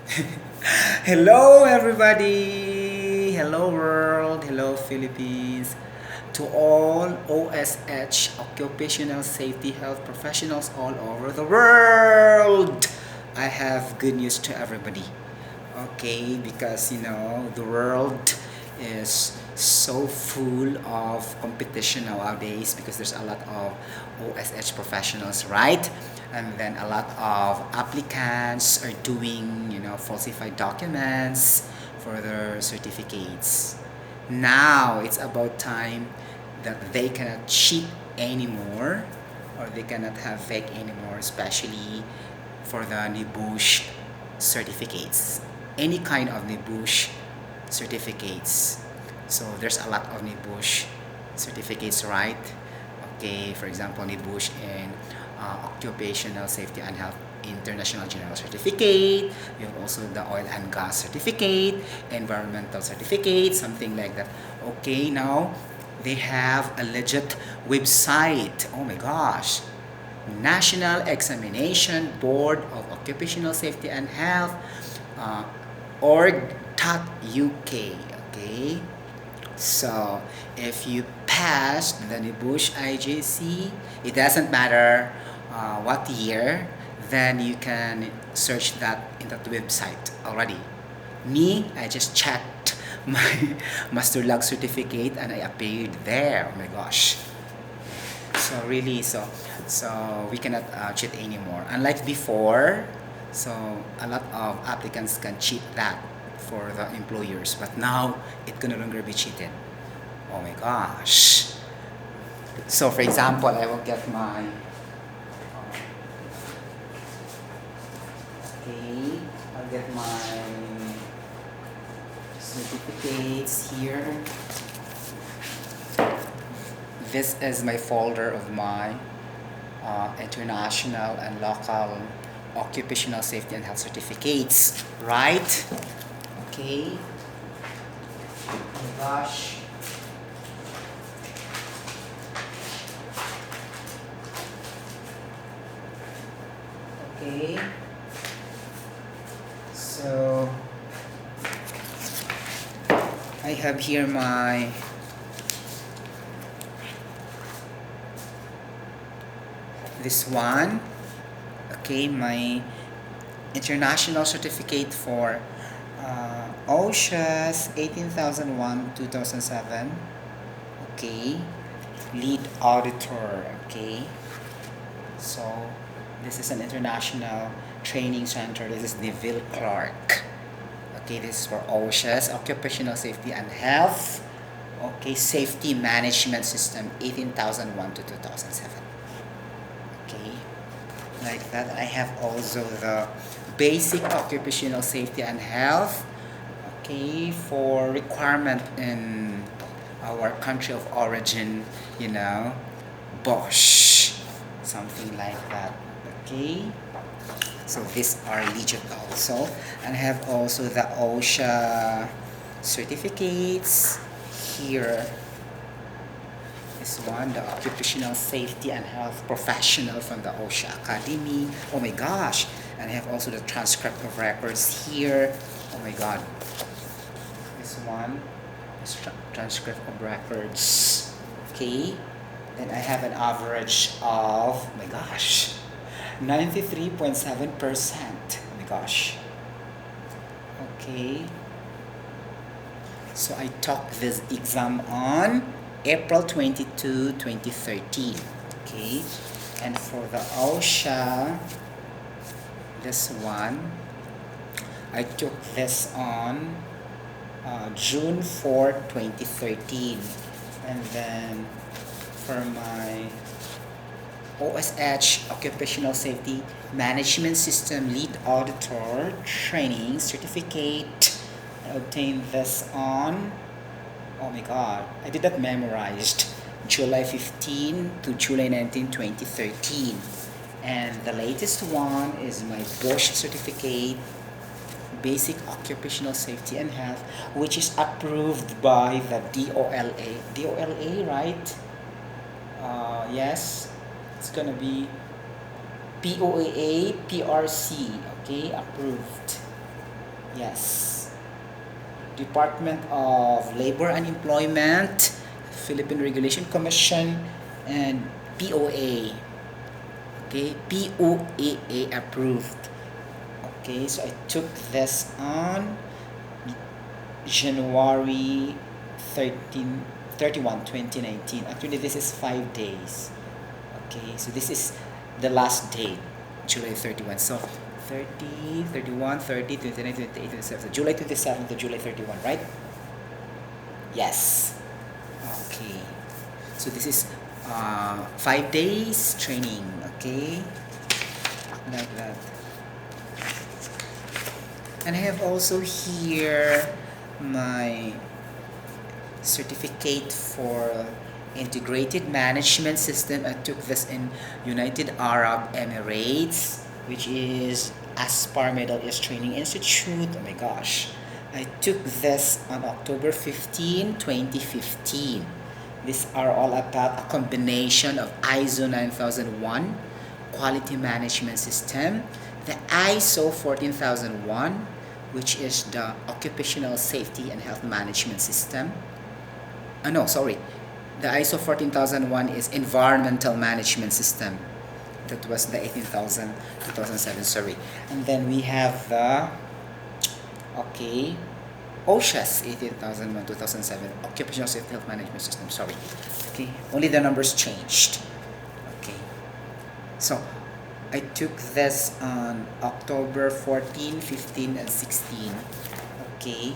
Hello, everybody. Hello, world. Hello, Philippines. To all OSH, occupational safety health professionals all over the world, I have good news to everybody. Okay, because the world is so full of competition nowadays because there's a lot of OSH professionals, right? And then a lot of applicants are doing falsified documents for their certificates. Now it's about time that they cannot cheat anymore, or they cannot have fake anymore, especially for the NEBOSH certificates. Any kind of NEBOSH certificates. So there's a lot of NEBOSH certificates, right? Okay, for example, NEBOSH in Occupational Safety and Health International General Certificate. You have also the Oil and Gas Certificate, Environmental Certificate, something like that. Okay, now they have a legit website. Oh my gosh. National Examination Board of Occupational Safety and Health, org.uk. Okay, so if you passed the NEBOSH IJC, it doesn't matter what year, then you can search that in that website already. Me, I just checked my master log certificate and I appeared there. Oh my gosh. So really, so we cannot cheat anymore. Unlike before, so a lot of applicants can cheat that for the employers, but now it can no longer be cheated. Oh my gosh. So for example, I will get my okay, I'll get my certificates here. This is my folder of my international and local occupational safety and health certificates, right? Okay. Oh my gosh. Okay. So I have here my this one. Okay, my international certificate for OSHA's 18001 2007. Okay, lead auditor. Okay, so this is an international training center. This is Neville Clark. Okay, this is for OSHA's occupational safety and health. Okay, safety management system 18001 to 2007. Okay, like that. I have also the basic occupational safety and health. Okay, for requirement in our country of origin, Bosch, something like that. Okay, so these are legit also, and I have also the OSHA certificates here. This one, the occupational safety and health professional from the OSHA Academy. Oh my gosh, and I have also the transcript of records here. Oh my god, this one is transcript of records. Okay, then I have an average of, oh my gosh, 93.7%. Oh my gosh. Okay, so I took this exam on April 22, 2013. Okay, and for the OSHA, this one, I took this on June 4, 2013. And then for my OSH Occupational Safety Management System Lead Auditor Training Certificate, I obtained this on, oh my god, I did that memorized, July 15 to July 19, 2013. And the latest one is my Bosch certificate, Basic Occupational Safety and Health, which is approved by the DOLA. DOLA, right? Yes, it's gonna be POAA PRC, okay, approved. Yes. Department of Labor and Employment, Philippine Regulation Commission, and POA. Okay, POAA approved. Okay, so I took this on January 2019. Actually, this is 5 days. Okay, so this is the last date, July 31. So 30, 31, 30, 29, 28, 27. So July 27 to July 31, right? Yes. Okay. So this is 5 days training. Okay. Like that. And I have also here my certificate for integrated management system. I took this in United Arab Emirates, which is Aspar Middle East Training Institute. Oh my gosh. I took this on October 15, 2015. These are all about a combination of ISO 9001 quality management system, the ISO 14001, which is the occupational safety and health management system. No, sorry. The ISO 14001 is environmental management system. That was the 18,000 2007, sorry. And then we have the OSHA's 18,001 2007 occupational safety health management system, sorry. Okay, only the numbers changed. Okay. So I took this on October 14, 15, and 16. Okay.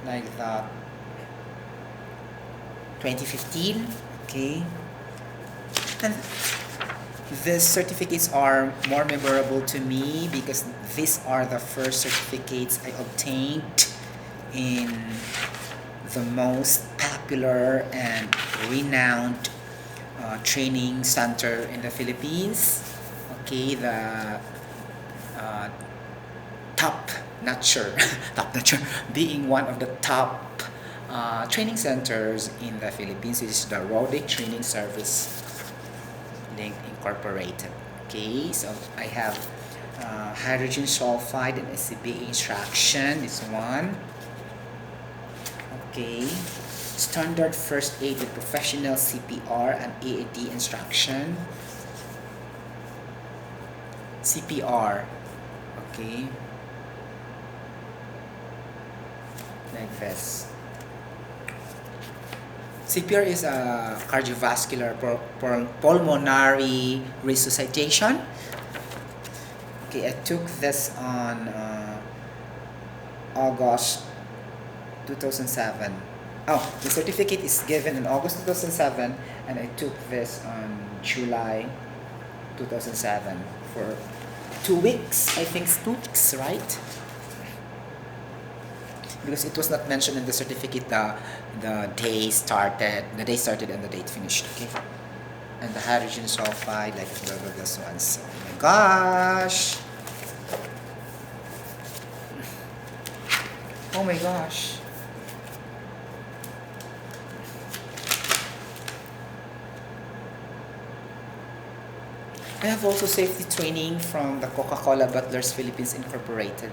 Like that. 2015. Okay. And these certificates are more memorable to me because these are the first certificates I obtained in the most popular and renowned training center in the Philippines. Okay, the top notcher, top notcher, being one of the top training centers in the Philippines is the Rodic Training Service Link Incorporated. Okay, so I have hydrogen sulfide and SCBA instruction, this one. Okay, standard first aid with professional CPR and AED instruction. CPR, okay, like this. CPR is a cardiovascular pulmonary resuscitation. Okay, I took this on August 2007. Oh, the certificate is given in August 2007, and I took this on July 2007 for 2 weeks. I think it's 2 weeks, right? Because it was not mentioned in the certificate the day started and the date finished. Okay, and the hydrogen sulfide, like this one. So, oh my gosh! Oh my gosh! I have also safety training from the Coca-Cola Butlers Philippines Incorporated.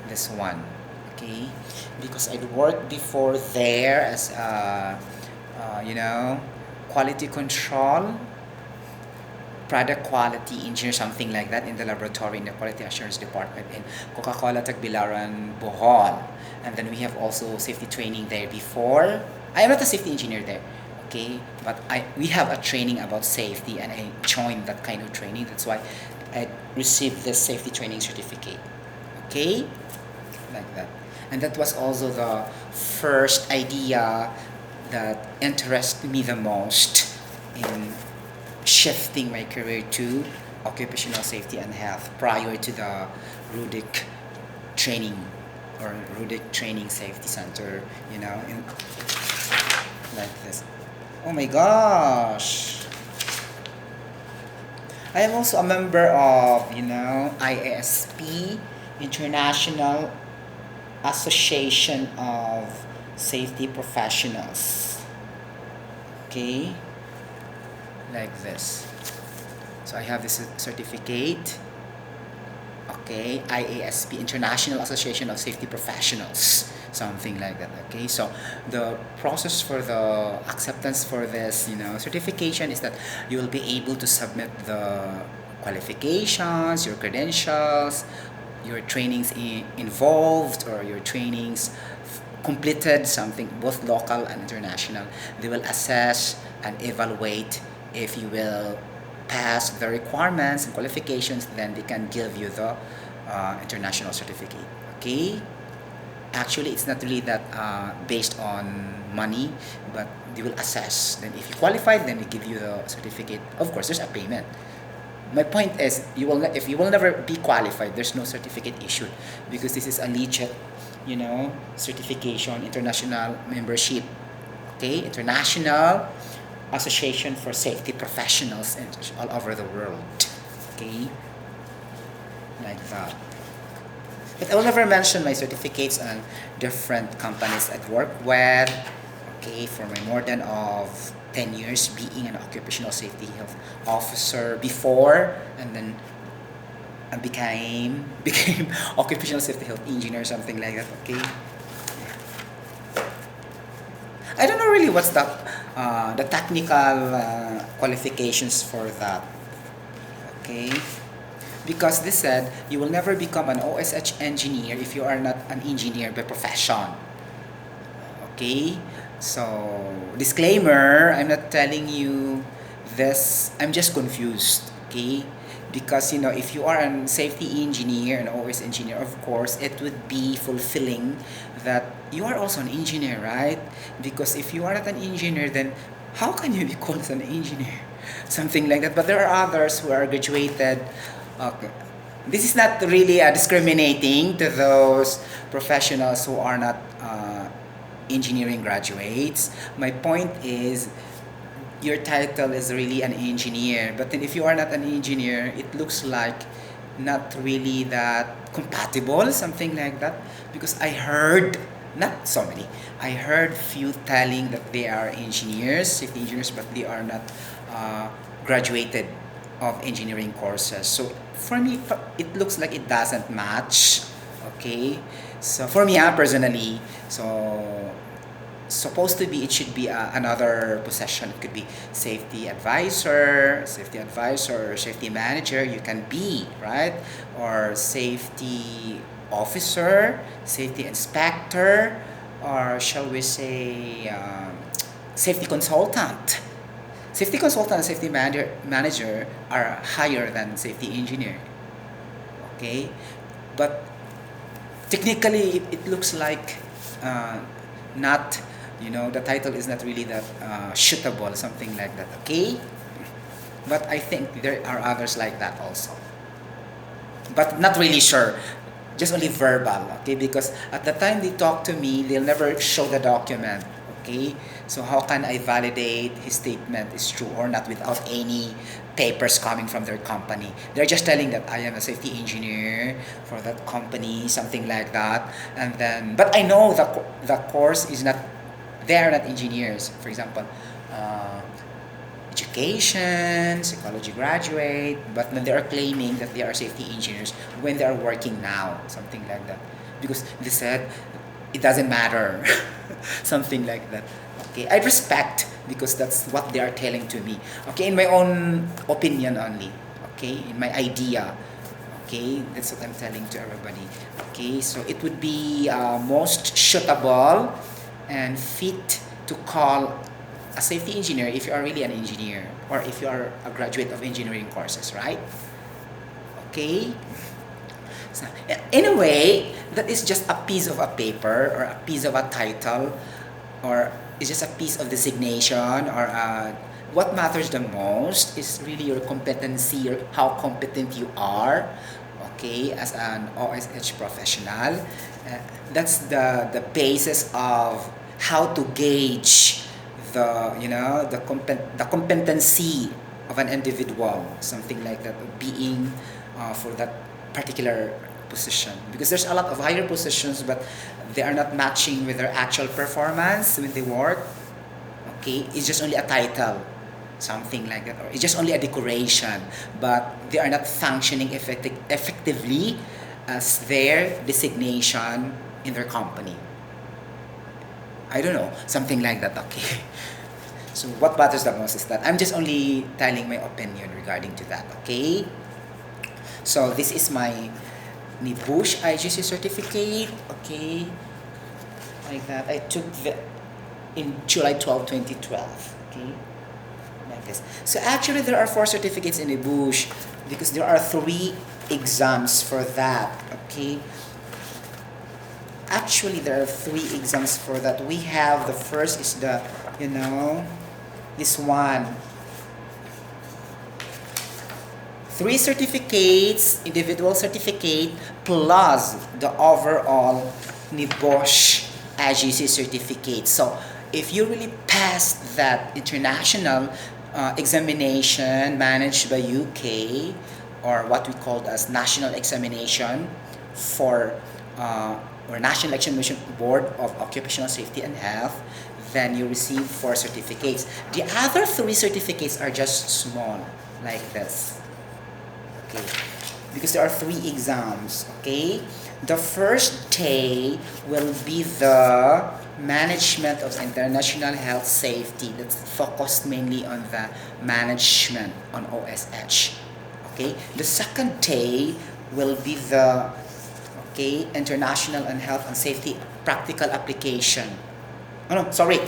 This one, okay, because I'd worked before there as quality control, product quality engineer, something like that, in the laboratory in the quality assurance department in Coca-Cola Tagbilaran, Bohol. And then we have also safety training there before. I am not a safety engineer there, okay, but we have a training about safety, and I joined that kind of training. That's why I received this safety training certificate. Okay, like that. And that was also the first idea that interested me the most in shifting my career to occupational safety and health prior to the Rudic training or Rudic Training Safety Center, like this. Oh my gosh! I am also a member of, IASP, International Association of Safety Professionals. Okay, like this. So I have this certificate. Okay, IASP, International Association of Safety Professionals, something like that. Okay, so the process for the acceptance for this, certification is that you will be able to submit the qualifications, your credentials, your trainings involved, or your trainings completed, something both local and international. They will assess and evaluate if you will pass the requirements and qualifications, then they can give you the international certificate. Okay, actually it's not really that based on money, but they will assess, then if you qualify, then they give you the certificate. Of course there's a payment. My point is, if you will never be qualified, there's no certificate issued, because this is a legit, certification, international membership. Okay, international association for safety professionals all over the world. Okay, like that. But I will never mention my certificates on different companies I've worked with. Okay, for my more than of 10 years being an occupational safety health officer before, and then I became occupational safety health engineer, something like that. Okay, I don't know really what's the technical qualifications for that. Okay, because they said you will never become an OSH engineer if you are not an engineer by profession. Okay, so disclaimer, I'm not telling you this, I'm just confused. Okay, because if you are a safety engineer and OS engineer, of course it would be fulfilling that you are also an engineer, right? Because if you are not an engineer, then how can you be called as an engineer? Something like that. But there are others who are graduated. Okay, this is not really discriminating to those professionals who are not engineering graduates. My point is, your title is really an engineer, but then if you are not an engineer, it looks like not really that compatible, something like that. Because I heard, not so many, I heard few telling that they are engineers, safety engineers, but they are not graduated of engineering courses. So for me, it looks like it doesn't match. Okay, so for me, personally, so supposed to be, it should be another position. It could be safety advisor, or safety manager. You can be, right, or safety officer, safety inspector, or shall we say safety consultant. Safety consultant and safety manager are higher than safety engineer. Okay, but technically it looks like not, the title is not really that suitable, something like that. Okay, but I think there are others like that also, but not really sure, just only verbal. Okay, because at the time they talk to me, they'll never show the document. Okay, so how can I validate his statement is true or not without any papers coming from their company? They're just telling that I am a safety engineer for that company, something like that. And then, but I know the course is not, they are not engineers. For example, education, psychology graduate, but then they are claiming that they are safety engineers when they are working now, something like that. Because they said it doesn't matter, something like that. Okay, I respect, because that's what they are telling to me. Okay, in my own opinion only. Okay, in my idea. Okay, that's what I'm telling to everybody. Okay, so it would be most suitable and fit to call a safety engineer if you are really an engineer, or if you are a graduate of engineering courses, right? Okay. So, in a way, that is just a piece of a paper, or a piece of a title, or it's just a piece of designation, or what matters the most is really your competency, or how competent you are, okay, as an OSH professional. That's the basis of how to gauge the competency of an individual, something like that, being for that particular position. Because there's a lot of higher positions, but they are not matching with their actual performance when they work. Okay, it's just only a title. something like that, or it's just only a decoration, but they are not functioning effectively as their designation in their company. I don't know, something like that. Okay. So what bothers the most is that I'm just only telling my opinion regarding to that. Okay. So this is my NEBOSH IGC certificate. Okay. Like that. I took the in July 12, 2012. Okay. Like this. So actually there are 4 certificates in NEBOSH because there are 3 exams for that. Okay. Actually there are 3 exams for that. We have the first is the, this one. 3 certificates, individual certificate, plus the overall NEBOSH IGC certificate. So if you really pass that international examination managed by UK, or what we call as national examination for or National Examination Board of Occupational Safety and Health, then you receive 4 certificates. The other 3 certificates are just small, like this. Okay, because there are 3 exams. Okay, the first day will be the management of international health safety. That's focused mainly on the management on OSH. Okay, the second day will be the international and health and safety practical application. Oh no, sorry.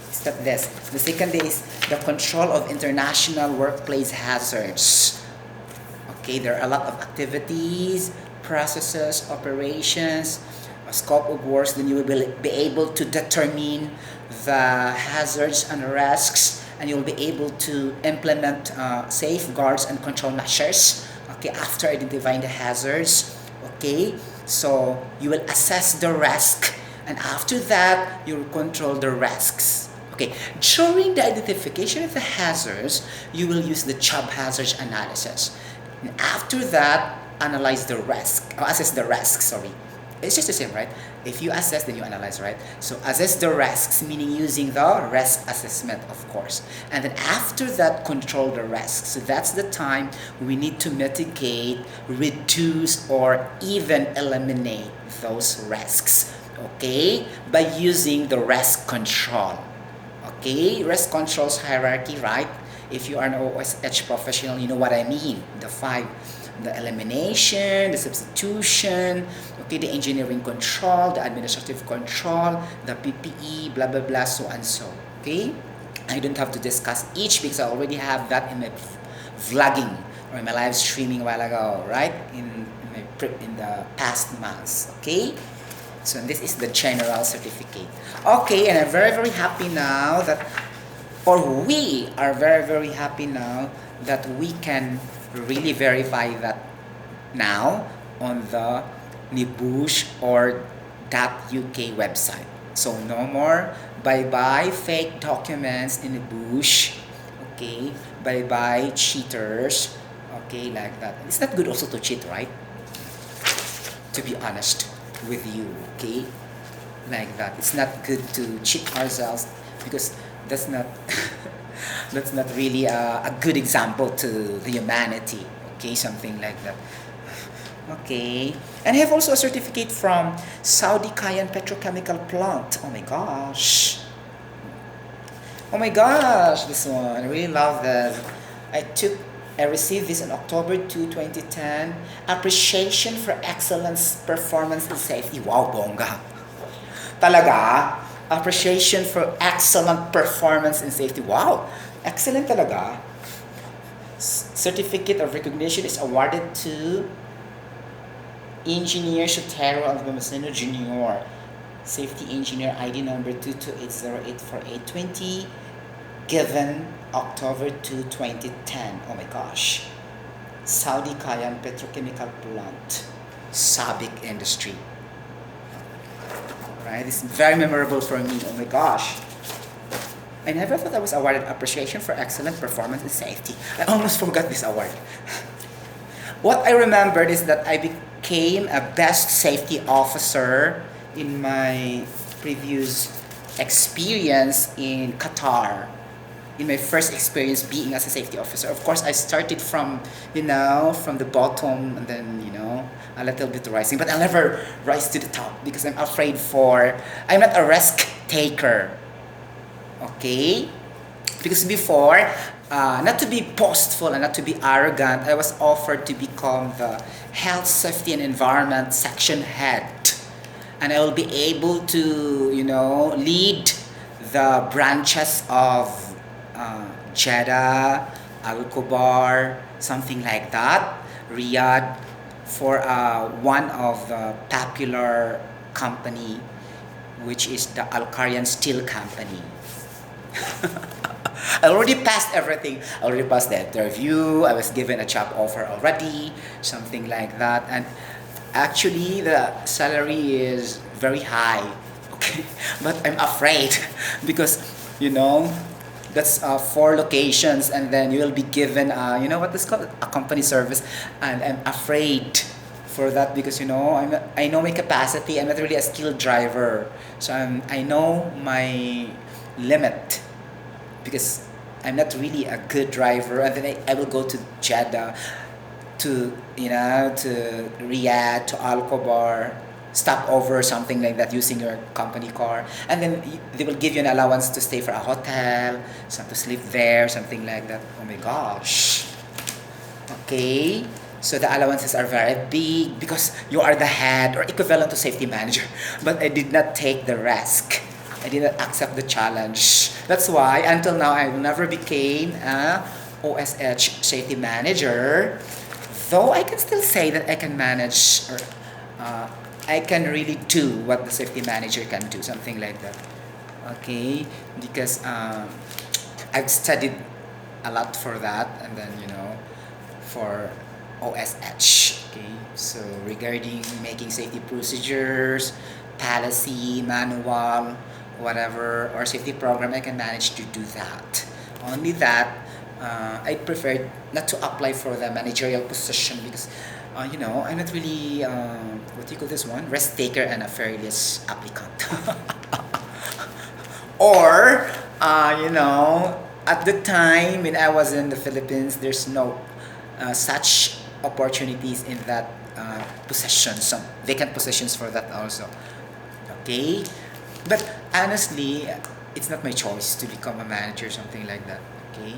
Step this. The second day is the control of international workplace hazards. Okay, there are a lot of activities, processes, operations, a scope of works. Then you will be able to determine the hazards and risks, and you'll be able to implement safeguards and control measures. Okay, after identifying the hazards. Okay, so you will assess the risk, and after that you will control the risks. Okay, during the identification of the hazards, you will use the job hazards analysis. And after that, analyze the risk, or assess the risk, sorry. It's just the same, right? If you assess, then you analyze, right? So assess the risks, meaning using the risk assessment, of course. And then after that, control the risks. So that's the time we need to mitigate, reduce, or even eliminate those risks, okay? By using the risk control. Okay, risk controls hierarchy, right? If you are an OSH professional, you know what I mean. The 5, the elimination, the substitution, okay, the engineering control, the administrative control, the PPE, blah, blah, blah, so and so, okay? I don't have to discuss each because I already have that in my vlogging or in my live streaming a while ago, right? In the past months, okay? So this is the general certificate. Okay, and I'm very, very happy now that, or we are very, very happy now that we can really verify that now on the NEBOSH or .uk website. So no more bye-bye fake documents in NEBOSH. Okay, bye-bye cheaters. Okay, like that. It's not good also to cheat, right? To be honest with you, okay? Like that. It's not good to cheat ourselves because that's not that's not really a good example to the humanity. Okay, something like that. Okay, and I have also a certificate from Saudi Cayenne Petrochemical Plant. Oh my gosh. Oh my gosh, this one. I really love this. I received this on October 2, 2010. Appreciation for excellence, performance, and safety. Wow, bongga. Talaga? Appreciation for excellent performance and safety. Wow, excellent talaga. Certificate of recognition is awarded to Engineer Sotero and Nepomuceno Jr. Safety Engineer ID number 228084820, given October 2, 2010. Oh my gosh. Saudi Cayenne Petrochemical Plant, SABIC Industry. Right, it's very memorable for me. Oh my gosh. I never thought I was awarded appreciation for excellent performance and safety. I almost forgot this award. What I remembered is that I became a best safety officer in my previous experience in Qatar. in my first experience being as a safety officer. Of course, I started from, from the bottom and then, a little bit rising. But I'll never rise to the top because I'm not a risk taker. Okay? Because before, not to be boastful and not to be arrogant, I was offered to become the health, safety, and environment section head. And I will be able to, lead the branches of Jeddah, Al-Khobar, something like that, Riyadh, for one of the popular company, which is the Al-Qarian Steel Company. I already passed everything. I already passed the interview. I was given a job offer already, something like that. And actually, the salary is very high. Okay, but I'm afraid because that's 4 locations, and then you will be given what is called a company service, and I'm afraid for that because I know my capacity. I'm not really a skilled driver, so I know my limit because I'm not really a good driver, and then I will go to Jeddah, to Riyadh, to Al Khobar, stop over something like that using your company car, and then they will give you an allowance to stay for a hotel, some to sleep there, something like that. Oh my gosh. Okay, so the allowances are very big because you are the head or equivalent to safety manager. But I did not take the risk. I did not accept the challenge. That's why until now I never became a OSH safety manager. Though I can still say that I can manage, or I can really do what the safety manager can do, something like that. Okay, because I've studied a lot for that, and then for OSH. Okay, so regarding making safety procedures, policy, manual, whatever, or safety program, I can manage to do that. Only that, I prefer not to apply for the managerial position because, I'm not really, what do you call this one? Risk taker and a fearless applicant. Or, at the time when I was in the Philippines, there's no such opportunities in that position, some vacant positions for that also. Okay? But honestly, it's not my choice to become a manager, something like that. Okay?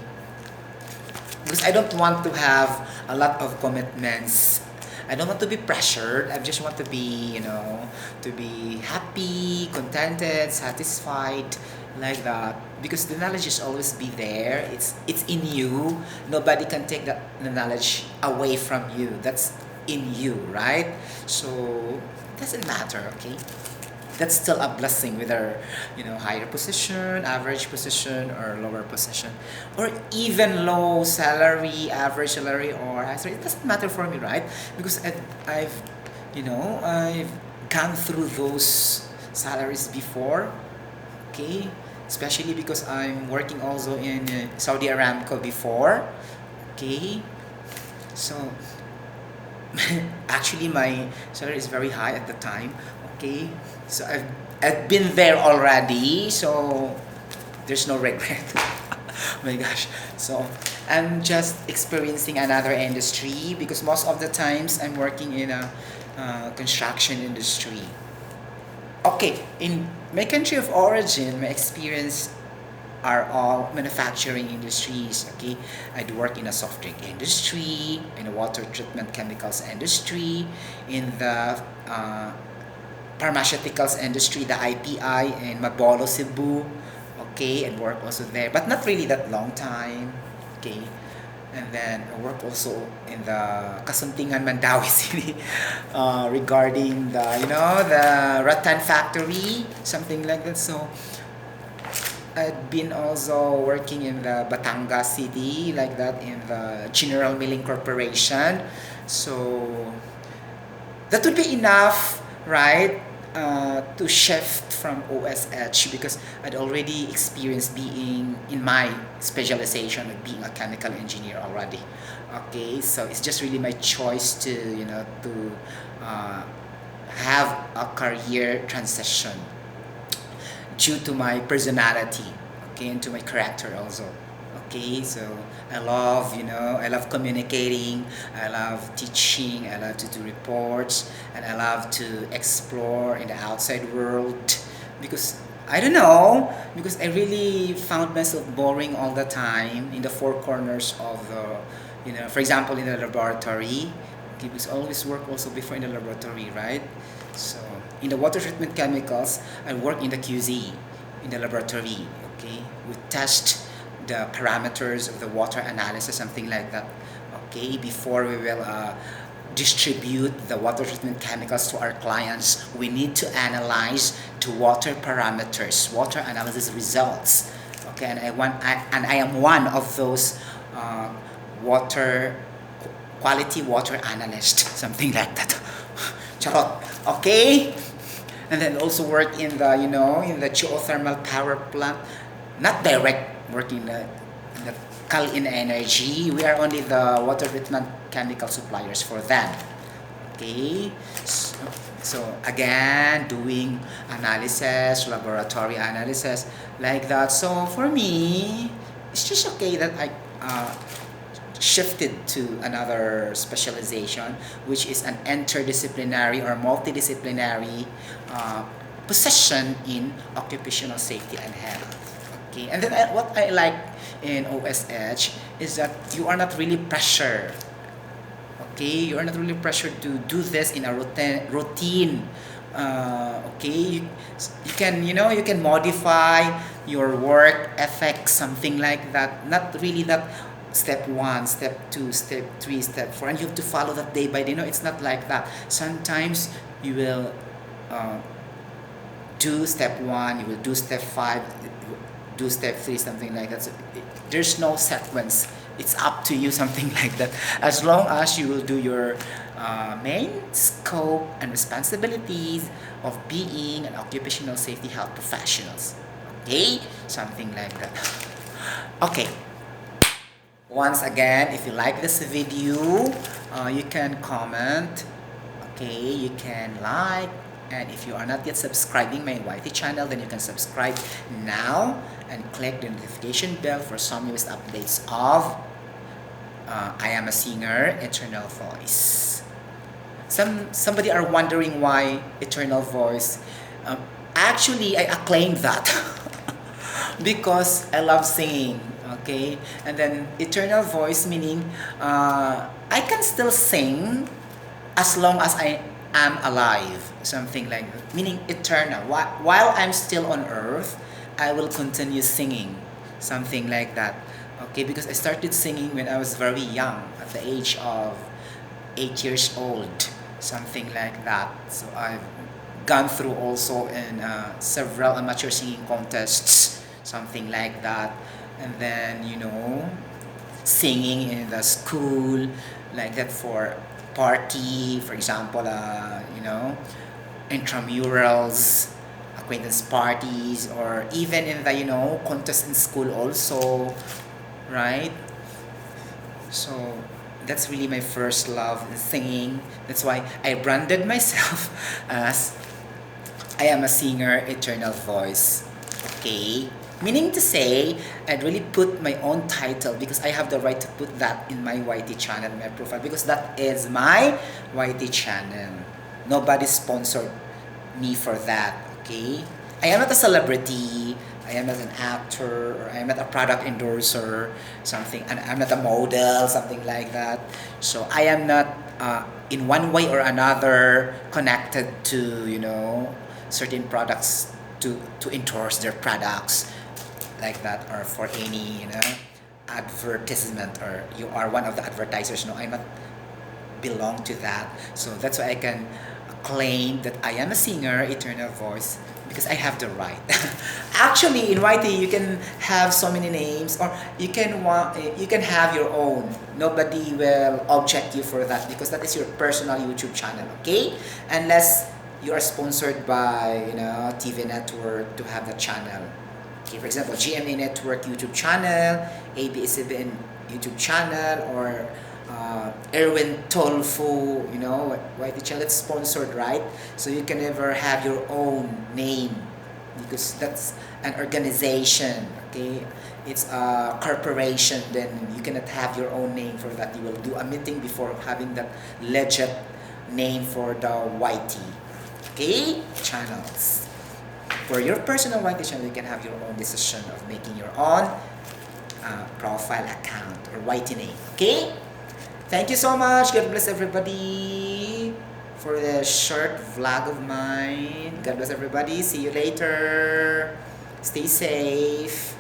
Because I don't want to have a lot of commitments. I don't want to be pressured. I just want to be, to be happy, contented, satisfied, like that. Because the knowledge is always be there. It's in you. Nobody can take the knowledge away from you. That's in you, right? So it doesn't matter, okay? That's still a blessing, whether higher position, average position, or lower position, or even low salary, average salary, or high salary. It doesn't matter for me, right? Because I've gone through those salaries before. Okay, especially because I'm working also in Saudi Aramco before. Okay, so actually my salary is very high at the time. Okay, so I've been there already, so there's no regret. Oh my gosh. So I'm just experiencing another industry because most of the times I'm working in a construction industry. Okay, in my country of origin, my experience are all manufacturing industries. Okay, I'd work in a soft drink industry, in a water treatment chemicals industry, in the pharmaceuticals industry, the IPI in Mabolo, Cebu. Okay, and work also there, but not really that long time. Okay, and then I work also in the Kasuntingan, Mandawi City, regarding the rattan factory, something like that. So I've been also working in the Batangas City, like that, in the General Milling Corporation. So that would be enough, right? To shift from OSH because I'd already experienced being in my specialization of being a chemical engineer already. Okay, so it's just really my choice to have a career transition due to my personality, okay, and to my character also. Okay, so I love communicating, I love teaching, I love to do reports, and I love to explore in the outside world because I don't know, because I really found myself boring all the time in the four corners of the, for example, in the laboratory. Okay, because I always work also before in the laboratory, right? So in the water treatment chemicals, I work in the QZ, in the laboratory. Okay, we test the parameters of the water analysis, something like that. Okay, before we will distribute the water treatment chemicals to our clients, we need to analyze the water parameters, water analysis results. Okay, and I am one of those water quality water analyst, something like that. Charot. Okay, and then also work in the in the geothermal power plant, not direct working in the clean energy. We are only the water treatment chemical suppliers for them. Okay, so again, doing analysis, laboratory analysis, like that. So for me, it's just okay that I shifted to another specialization, which is an interdisciplinary or multidisciplinary position in occupational safety and health. Okay, and then what I like in OSH is that you are not really pressured. Okay, you are not really pressured to do this in a routine. Okay, you can you can modify your work ethics, something like that. Not really that step 1, step 2, step 3, step 4, and you have to follow that day by day. No, it's not like that. Sometimes you will do step 1, you will do step 5, do step 3, something like that. So there's no sequence. It's up to you, something like that. As long as you will do your main scope and responsibilities of being an occupational safety health professionals. Okay, something like that. Okay. Once again, if you like this video, you can comment. Okay, you can like, and if you are not yet subscribing my YT channel, then you can subscribe now and click the notification bell for some newest updates of I Am a Singer, Eternal Voice. Somebody are wondering why Eternal Voice. Actually, I acclaim that because I love singing. Okay, and then Eternal Voice meaning I can still sing as long as I am alive, something like that. Meaning eternal. While I'm still on earth, I will continue singing, something like that. Okay, because I started singing when I was very young, at the age of 8 years old, something like that. So I've gone through also in several amateur singing contests, something like that. And then singing in the school, like that, for party, for example, intramurals, acquaintance parties, or even in the contest in school also, right? So that's really my first love in singing. That's why I branded myself as I Am a Singer, Eternal Voice. Okay, meaning to say, I'd really put my own title because I have the right to put that in my YT channel, my profile, because that is my YT channel. Nobody sponsored me for that, okay? I am not a celebrity, I am not an actor, or I am not a product endorser, something, and I'm not a model, something like that. So I am not, in one way or another, connected to, certain products to endorse their products, like that, or for any advertisement, or you are one of the advertisers. No, I not belong to that. So that's why I can claim that I am a singer, Eternal Voice, because I have the right. Actually, in YT you can have so many names, or you can have your own. Nobody will object you for that because that is your personal YouTube channel, okay? Unless you are sponsored by TV network to have that channel. Okay, for example, GMA Network YouTube channel, ABS-CBN YouTube channel, or Erwin Tolfo, YT channel. It's sponsored, right? So you can never have your own name because that's an organization. Okay, it's a corporation. Then you cannot have your own name for that. You will do a meeting before having that legit name for the YT. Okay, channels. For your personal YT channel, you can have your own decision of making your own profile account or YT name. Okay? Thank you so much. God bless everybody for the short vlog of mine. God bless everybody. See you later. Stay safe.